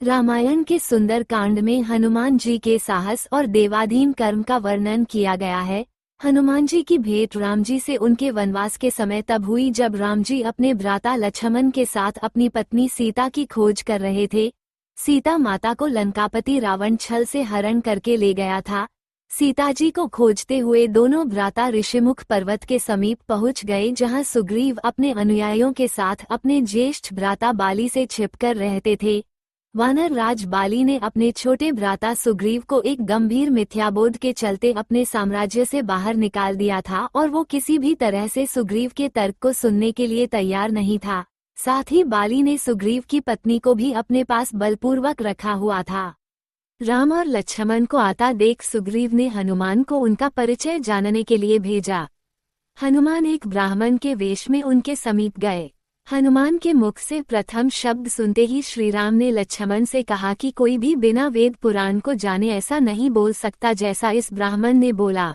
रामायण के सुंदर कांड में हनुमान जी के साहस और देवाधीन कर्म का वर्णन किया गया है। हनुमान जी की भेंट राम जी से उनके वनवास के समय तब हुई जब राम जी अपने भ्राता लक्ष्मण के साथ अपनी पत्नी सीता की खोज कर रहे थे। सीता माता को लंकापति रावण छल से हरण करके ले गया था। सीता जी को खोजते हुए दोनों भ्राता ऋषिमुख पर्वत के समीप पहुंच गए, जहां सुग्रीव अपने अनुयायियों के साथ अपने ज्येष्ठ भ्राता बाली से छिपकर रहते थे। वानर राज बाली ने अपने छोटे भ्राता सुग्रीव को एक गंभीर मिथ्याबोध के चलते अपने साम्राज्य से बाहर निकाल दिया था और वो किसी भी तरह से सुग्रीव के तर्क को सुनने के लिए तैयार नहीं था। साथ ही बाली ने सुग्रीव की पत्नी को भी अपने पास बलपूर्वक रखा हुआ था। राम और लक्ष्मण को आता देख सुग्रीव ने हनुमान को उनका परिचय जानने के लिए भेजा। हनुमान एक ब्राह्मण के वेश में उनके समीप गए। हनुमान के मुख से प्रथम शब्द सुनते ही श्रीराम ने लक्ष्मण से कहा कि कोई भी बिना वेद पुराण को जाने ऐसा नहीं बोल सकता जैसा इस ब्राह्मण ने बोला।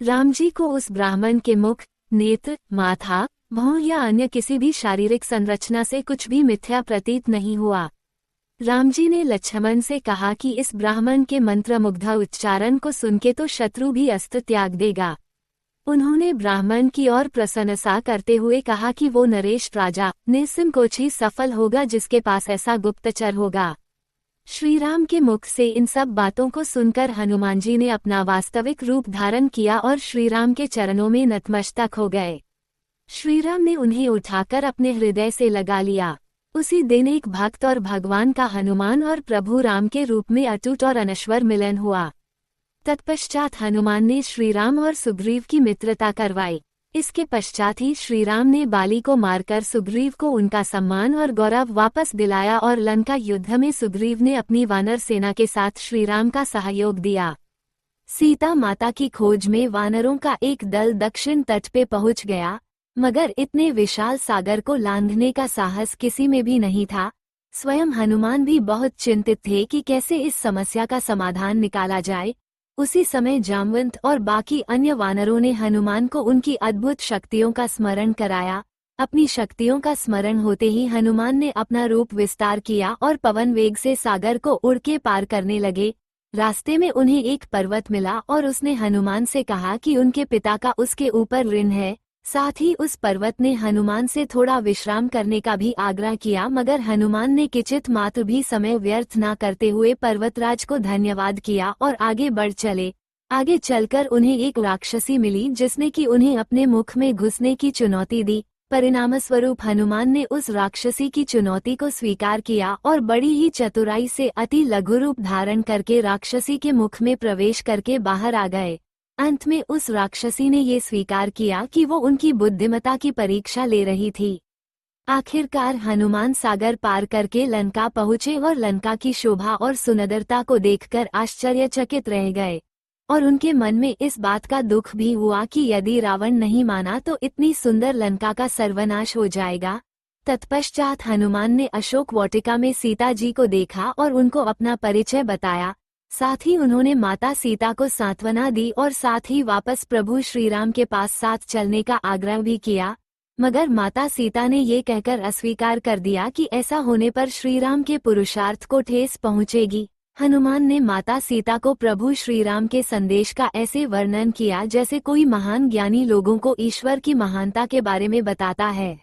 राम जी को उस ब्राह्मण के मुख, नेत्र, माथा, भौं या अन्य किसी भी शारीरिक संरचना से कुछ भी मिथ्या प्रतीत नहीं हुआ। राम जी ने लक्ष्मण से कहा कि इस ब्राह्मण के मंत्रमुग्ध उच्चारण को सुनके तो शत्रु भी अस्त्र त्याग देगा। उन्होंने ब्राह्मण की ओर प्रशंसा करते हुए कहा कि वो नरेश राजा निसंकोच ही सफल होगा जिसके पास ऐसा गुप्तचर होगा। श्रीराम के मुख से इन सब बातों को सुनकर हनुमान जी ने अपना वास्तविक रूप धारण किया और श्रीराम के चरणों में नतमस्तक हो गए। श्रीराम ने उन्हें उठाकर अपने हृदय से लगा लिया। उसी दिन एक भक्त और भगवान का हनुमान और प्रभु राम के रूप में अटूट और अनश्वर मिलन हुआ। तत्पश्चात हनुमान ने श्रीराम और सुग्रीव की मित्रता करवाई। इसके पश्चात ही श्रीराम ने बाली को मारकर सुग्रीव को उनका सम्मान और गौरव वापस दिलाया और लंका युद्ध में सुग्रीव ने अपनी वानर सेना के साथ श्रीराम का सहयोग दिया। सीता माता की खोज में वानरों का एक दल दक्षिण तट पे पहुंच गया, मगर इतने विशाल सागर को लांघने का साहस किसी में भी नहीं था। स्वयं हनुमान भी बहुत चिंतित थे कि कैसे इस समस्या का समाधान निकाला जाए। उसी समय जामवंत और बाकी अन्य वानरों ने हनुमान को उनकी अद्भुत शक्तियों का स्मरण कराया। अपनी शक्तियों का स्मरण होते ही हनुमान ने अपना रूप विस्तार किया और पवन वेग से सागर को उड़ के पार करने लगे। रास्ते में उन्हें एक पर्वत मिला और उसने हनुमान से कहा कि उनके पिता का उसके ऊपर ऋण है। साथ ही उस पर्वत ने हनुमान से थोड़ा विश्राम करने का भी आग्रह किया, मगर हनुमान ने किंचित मात्र भी समय व्यर्थ न करते हुए पर्वतराज को धन्यवाद किया और आगे बढ़ चले। आगे चलकर उन्हें एक राक्षसी मिली जिसने कि उन्हें अपने मुख में घुसने की चुनौती दी। परिणामस्वरूप हनुमान ने उस राक्षसी की चुनौती को स्वीकार किया और बड़ी ही चतुराई से अति लघु रूप धारण करके राक्षसी के मुख में प्रवेश करके बाहर आ गए। अंत में उस राक्षसी ने ये स्वीकार किया कि वो उनकी बुद्धिमत्ता की परीक्षा ले रही थी। आखिरकार हनुमान सागर पार करके लंका पहुँचे और लंका की शोभा और सुंदरता को देखकर आश्चर्यचकित रह गए और उनके मन में इस बात का दुख भी हुआ कि यदि रावण नहीं माना तो इतनी सुंदर लंका का सर्वनाश हो जाएगा। तत्पश्चात हनुमान ने अशोक वाटिका में सीता जी को देखा और उनको अपना परिचय बताया। साथ ही उन्होंने माता सीता को सांत्वना दी और साथ ही वापस प्रभु श्रीराम के पास साथ चलने का आग्रह भी किया, मगर माता सीता ने ये कहकर अस्वीकार कर दिया कि ऐसा होने पर श्रीराम के पुरुषार्थ को ठेस पहुंचेगी। हनुमान ने माता सीता को प्रभु श्रीराम के संदेश का ऐसे वर्णन किया जैसे कोई महान ज्ञानी लोगों को ईश्वर की महानता के बारे में बताता है।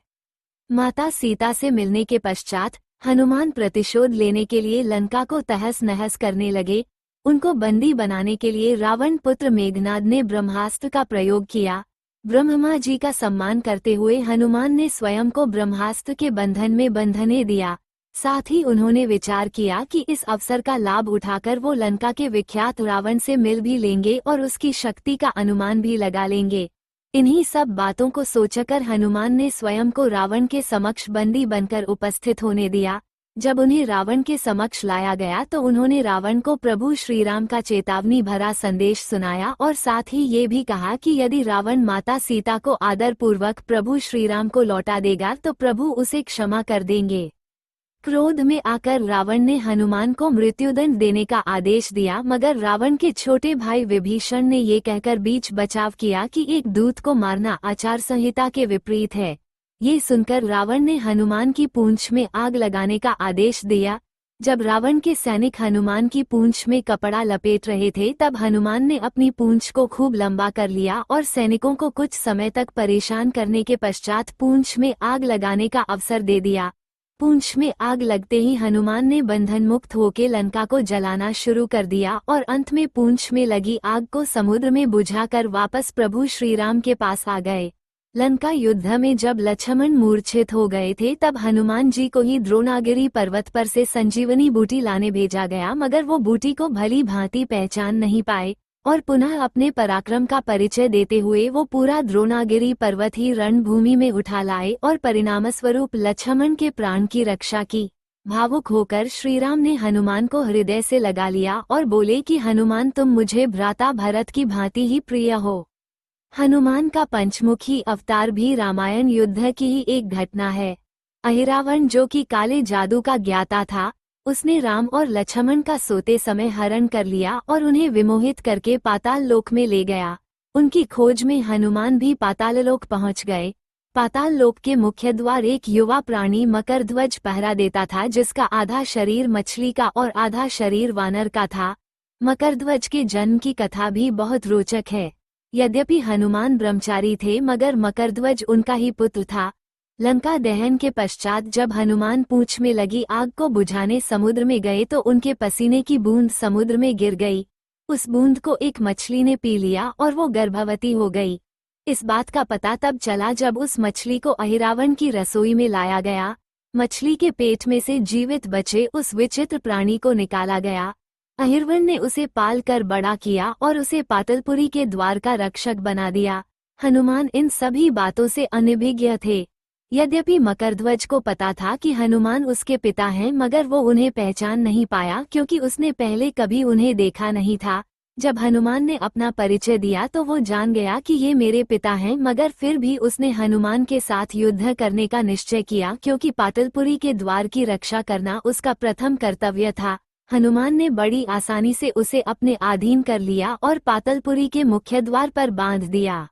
माता सीता से मिलने के पश्चात हनुमान प्रतिशोध लेने के लिए लंका को तहस नहस करने लगे। उनको बंदी बनाने के लिए रावण पुत्र मेघनाद ने ब्रह्मास्त्र का प्रयोग किया। ब्रह्मा जी का सम्मान करते हुए हनुमान ने स्वयं को ब्रह्मास्त्र के बंधन में बंधने दिया। साथ ही उन्होंने विचार किया कि इस अवसर का लाभ उठाकर वो लंका के विख्यात रावण से मिल भी लेंगे और उसकी शक्ति का अनुमान भी लगा लेंगे। इन्हीं सब बातों को सोचकर हनुमान ने स्वयं को रावण के समक्ष बंदी बनकर उपस्थित होने दिया। जब उन्हें रावण के समक्ष लाया गया तो उन्होंने रावण को प्रभु श्रीराम का चेतावनी भरा संदेश सुनाया और साथ ही ये भी कहा कि यदि रावण माता सीता को आदर पूर्वक प्रभु श्रीराम को लौटा देगा तो प्रभु उसे क्षमा कर देंगे। क्रोध में आकर रावण ने हनुमान को मृत्युदंड देने का आदेश दिया, मगर रावण के छोटे भाई विभीषण ने ये कहकर बीच बचाव किया कि एक दूत को मारना आचार संहिता के विपरीत है। ये सुनकर रावण ने हनुमान की पूंछ में आग लगाने का आदेश दिया। जब रावण के सैनिक हनुमान की पूंछ में कपड़ा लपेट रहे थे तब हनुमान ने अपनी पूंछ को खूब लंबा कर लिया और सैनिकों को कुछ समय तक परेशान करने के पश्चात पूंछ में आग लगाने का अवसर दे दिया। पूंछ में आग लगते ही हनुमान ने बंधन मुक्त होकर लंका को जलाना शुरू कर दिया और अंत में पूंछ में लगी आग को समुद्र में बुझाकर वापस प्रभु श्रीराम के पास आ गए। लंका युद्ध में जब लक्ष्मण मूर्छित हो गए थे तब हनुमान जी को ही द्रोणागिरी पर्वत पर से संजीवनी बूटी लाने भेजा गया, मगर वो बूटी को भली भांति पहचान नहीं पाए और पुनः अपने पराक्रम का परिचय देते हुए वो पूरा द्रोणागिरी पर्वत ही रणभूमि में उठा लाए और परिणामस्वरूप लक्ष्मण के प्राण की रक्षा की। भावुक होकर श्रीराम ने हनुमान को हृदय से लगा लिया और बोले कि हनुमान, तुम मुझे भ्राता भरत की भांति ही प्रिय हो। हनुमान का पंचमुखी अवतार भी रामायण युद्ध की ही एक घटना है। अहिरावण, जो कि काले जादू का ज्ञाता था, उसने राम और लक्ष्मण का सोते समय हरण कर लिया और उन्हें विमोहित करके पाताल लोक में ले गया। उनकी खोज में हनुमान भी पाताल लोक पहुंच गए। पाताल लोक के मुख्य द्वार एक युवा प्राणी मकरध्वज पहरा देता था, जिसका आधा शरीर मछली का और आधा शरीर वानर का था। मकरध्वज के जन्म की कथा भी बहुत रोचक है। यद्यपि हनुमान ब्रह्मचारी थे मगर मकरध्वज उनका ही पुत्र था। लंका दहन के पश्चात जब हनुमान पूंछ में लगी आग को बुझाने समुद्र में गए तो उनके पसीने की बूंद समुद्र में गिर गई। उस बूंद को एक मछली ने पी लिया और वो गर्भवती हो गई। इस बात का पता तब चला जब उस मछली को अहिरावण की रसोई में लाया गया। मछली के पेट में से जीवित बचे उस विचित्र प्राणी को निकाला गया। अहिरावण ने उसे पाल कर बड़ा किया और उसे पाटलपुरी के द्वार का रक्षक बना दिया। हनुमान इन सभी बातों से अनभिज्ञ थे। यद्यपि मकरध्वज को पता था कि हनुमान उसके पिता हैं, मगर वो उन्हें पहचान नहीं पाया क्योंकि उसने पहले कभी उन्हें देखा नहीं था। जब हनुमान ने अपना परिचय दिया तो वो जान गया कि ये मेरे पिता हैं, मगर फिर भी उसने हनुमान के साथ युद्ध करने का निश्चय किया क्योंकि पाटलपुरी के द्वार की रक्षा करना उसका प्रथम कर्तव्य था। हनुमान ने बड़ी आसानी से उसे अपने अधीन कर लिया और पाटलपुरी के मुख्य द्वार पर बांध दिया।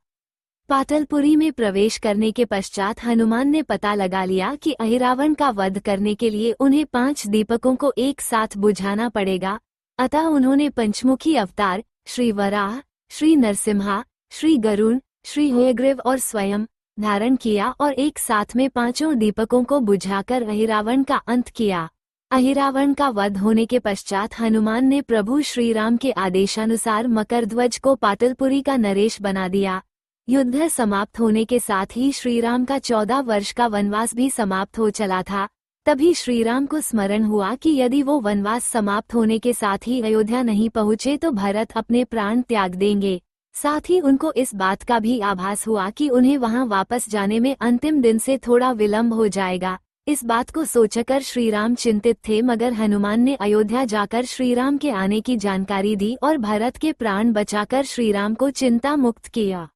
पाटलपुरी में प्रवेश करने के पश्चात हनुमान ने पता लगा लिया कि अहिरावण का वध करने के लिए उन्हें 5 दीपकों को एक साथ बुझाना पड़ेगा। अतः उन्होंने पंचमुखी अवतार श्री वराह, श्री नरसिम्हा, श्री गरुड़, श्री हयग्रीव और स्वयं धारण किया और एक साथ में 5 दीपकों को बुझाकर अहिरावण का अंत किया। अहिरावण का वध होने के पश्चात हनुमान ने प्रभु श्रीराम के आदेशानुसार मकरध्वज को पाटलपुरी का नरेश बना दिया। युद्ध समाप्त होने के साथ ही श्रीराम का 14 वर्ष का वनवास भी समाप्त हो चला था। तभी श्रीराम को स्मरण हुआ कि यदि वो वनवास समाप्त होने के साथ ही अयोध्या नहीं पहुँचे तो भरत अपने प्राण त्याग देंगे। साथ ही उनको इस बात का भी आभास हुआ कि उन्हें वहां वापस जाने में अंतिम दिन से थोड़ा विलंब हो जाएगा। इस बात को सोचकर श्रीराम चिंतित थे, मगर हनुमान ने अयोध्या जाकर श्रीराम के आने की जानकारी दी और भरत के प्राण बचाकर श्रीराम को चिंता मुक्त किया।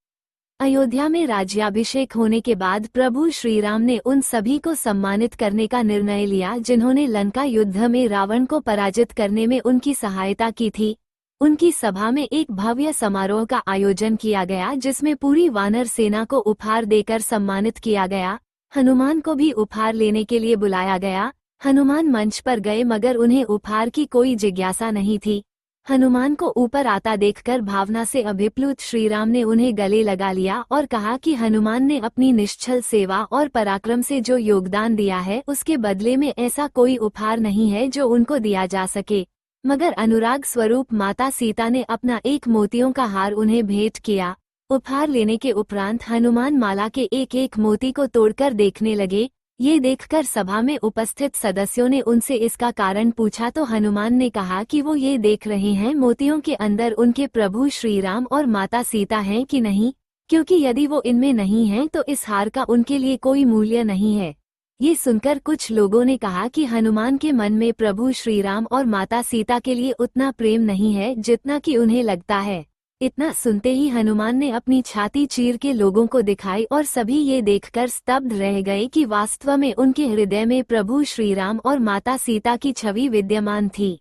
अयोध्या में राज्याभिषेक होने के बाद प्रभु श्रीराम ने उन सभी को सम्मानित करने का निर्णय लिया जिन्होंने लंका युद्ध में रावण को पराजित करने में उनकी सहायता की थी। उनकी सभा में एक भव्य समारोह का आयोजन किया गया जिसमें पूरी वानर सेना को उपहार देकर सम्मानित किया गया। हनुमान को भी उपहार लेने के लिए बुलाया गया। हनुमान मंच पर गए मगर उन्हें उपहार की कोई जिज्ञासा नहीं थी। हनुमान को ऊपर आता देखकर भावना से अभिप्लुत श्रीराम ने उन्हें गले लगा लिया और कहा कि हनुमान ने अपनी निश्चल सेवा और पराक्रम से जो योगदान दिया है उसके बदले में ऐसा कोई उपहार नहीं है जो उनको दिया जा सके। मगर अनुराग स्वरूप माता सीता ने अपना एक मोतियों का हार उन्हें भेंट किया। उपहार लेने के उपरांत हनुमान माला के एक एक मोती को तोड़कर देखने लगे। ये देखकर सभा में उपस्थित सदस्यों ने उनसे इसका कारण पूछा तो हनुमान ने कहा कि वो ये देख रहे हैं मोतियों के अंदर उनके प्रभु श्रीराम और माता सीता हैं कि नहीं, क्योंकि यदि वो इनमें नहीं हैं तो इस हार का उनके लिए कोई मूल्य नहीं है। ये सुनकर कुछ लोगों ने कहा कि हनुमान के मन में प्रभु श्रीराम और माता सीता के लिए उतना प्रेम नहीं है जितना कि उन्हें लगता है। इतना सुनते ही हनुमान ने अपनी छाती चीर के लोगों को दिखाई और सभी ये देखकर स्तब्ध रह गए कि वास्तव में उनके हृदय में प्रभु श्रीराम और माता सीता की छवि विद्यमान थी।